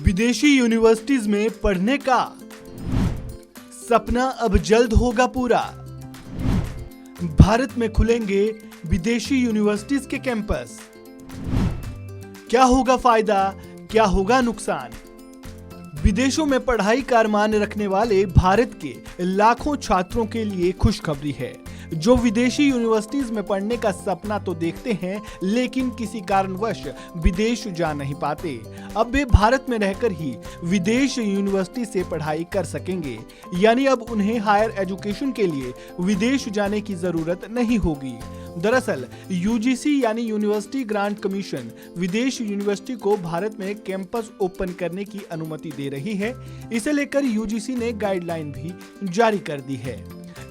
विदेशी यूनिवर्सिटीज में पढ़ने का सपना अब जल्द होगा पूरा। भारत में खुलेंगे विदेशी यूनिवर्सिटीज के कैंपस। क्या होगा फायदा, क्या होगा नुकसान? विदेशों में पढ़ाई का अरमान रखने वाले भारत के लाखों छात्रों के लिए खुशखबरी है, जो विदेशी यूनिवर्सिटीज में पढ़ने का सपना तो देखते हैं लेकिन किसी कारणवश विदेश जा नहीं पाते। अब वे भारत में रहकर ही विदेश यूनिवर्सिटी से पढ़ाई कर सकेंगे, यानी अब उन्हें हायर एजुकेशन के लिए विदेश जाने की जरूरत नहीं होगी। दरअसल यूजीसी यानी यूनिवर्सिटी ग्रांट कमीशन विदेश यूनिवर्सिटी को भारत में कैंपस ओपन करने की अनुमति दे रही है। इसे लेकर यूजीसी ने गाइडलाइन भी जारी कर दी है।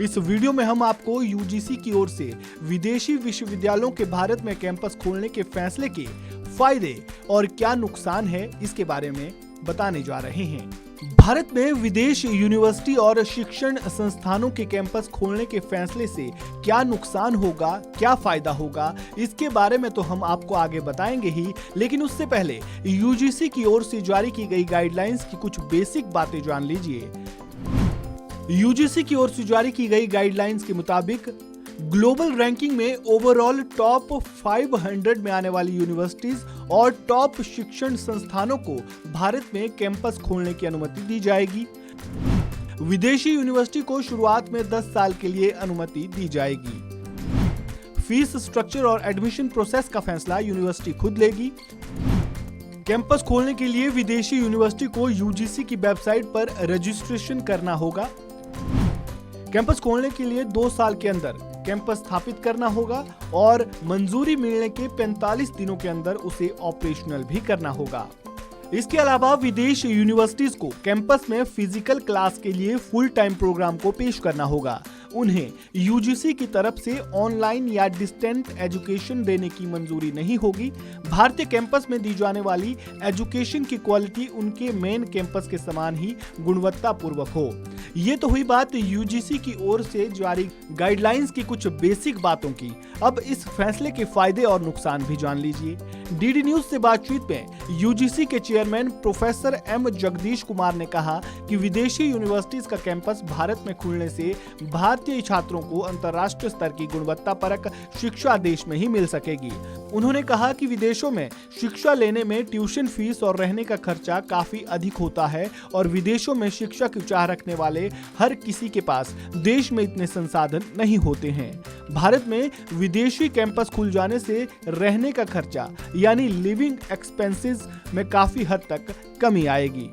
इस वीडियो में हम आपको यूजीसी की ओर से विदेशी विश्वविद्यालयों के भारत में कैंपस खोलने के फैसले के फायदे और क्या नुकसान है इसके बारे में बताने जा रहे हैं। भारत में विदेश यूनिवर्सिटी और शिक्षण संस्थानों के कैंपस खोलने के फैसले से क्या नुकसान होगा, क्या फायदा होगा, इसके बारे में तो हम आपको आगे बताएंगे ही, लेकिन उससे पहले यूजीसी की ओर से जारी की गई गाइडलाइंस की कुछ बेसिक बातें जान लीजिए। यूजीसी की ओर से जारी की गई गाइडलाइंस के मुताबिक ग्लोबल रैंकिंग में ओवरऑल टॉप 500 में आने वाली यूनिवर्सिटीज और टॉप शिक्षण संस्थानों को भारत में कैंपस खोलने की अनुमति दी जाएगी। विदेशी यूनिवर्सिटी को शुरुआत में 10 साल के लिए अनुमति दी जाएगी। फीस स्ट्रक्चर और एडमिशन प्रोसेस का फैसला यूनिवर्सिटी खुद लेगी। कैंपस खोलने के लिए विदेशी यूनिवर्सिटी को यूजीसी की वेबसाइट पर रजिस्ट्रेशन करना होगा। कैंपस खोलने के लिए 2 साल के अंदर कैंपस स्थापित करना होगा और मंजूरी मिलने के 45 दिनों के अंदर उसे ऑपरेशनल भी करना होगा। इसके अलावा विदेश यूनिवर्सिटीज को कैंपस में फिजिकल क्लास के लिए फुल टाइम प्रोग्राम को पेश करना होगा। उन्हें यूजीसी की तरफ से ऑनलाइन या डिस्टेंट एजुकेशन देने की मंजूरी नहीं होगी। भारतीय कैंपस में दी जाने वाली एजुकेशन की क्वालिटी उनके मेन कैंपस के समान ही गुणवत्तापूर्वक हो। ये तो हुई बात यूजीसी की ओर से जारी गाइडलाइंस की कुछ बेसिक बातों की। अब इस फैसले के फायदे और नुकसान भी जान लीजिए। डीडी न्यूज से बातचीत में यूजीसी के chairman professor M Jagdish Kumar ने कहा कि विदेशी यूनिवर्सिटीज का कैंपस भारत में खुलने से भारतीय छात्रों को अंतर्राष्ट्रीय स्तर की गुणवत्तापरक शिक्षा देश में ही मिल सकेगी। उन्होंने कहा कि विदेशों में शिक्षा लेने में ट्यूशन फीस और रहने का खर्चा काफी अधिक होता है और विदेशों में शिक्षा की चाह रखने वाले हर किसी के पास देश में इतने संसाधन नहीं होते हैं। भारत में विदेशी कैंपस खुल जाने से रहने का खर्चा यानी लिविंग एक्सपेंसेस में काफी हद तक कमी आएगी।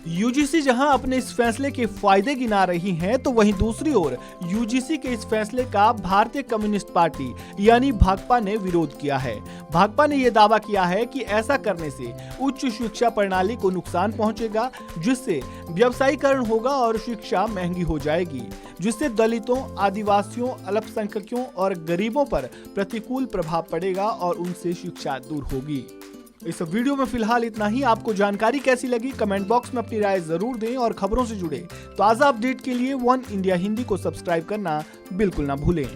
यूजीसी जहां अपने इस फैसले के फायदे गिना रही है, तो वहीं दूसरी ओर यूजीसी के इस फैसले का भारतीय कम्युनिस्ट पार्टी यानी भाकपा ने विरोध किया है। भाकपा ने यह दावा किया है कि ऐसा करने से उच्च शिक्षा प्रणाली को नुकसान पहुंचेगा, जिससे व्यवसायीकरण होगा और शिक्षा महंगी हो जाएगी, जिससे दलितों, आदिवासियों, अल्पसंख्यकों और गरीबों पर प्रतिकूल प्रभाव पड़ेगा और उनसे शिक्षा दूर होगी। इस वीडियो में फिलहाल इतना ही। आपको जानकारी कैसी लगी कमेंट बॉक्स में अपनी राय जरूर दें और खबरों से जुड़े ताज़ा अपडेट के लिए वन इंडिया हिंदी को सब्सक्राइब करना बिल्कुल ना भूलें।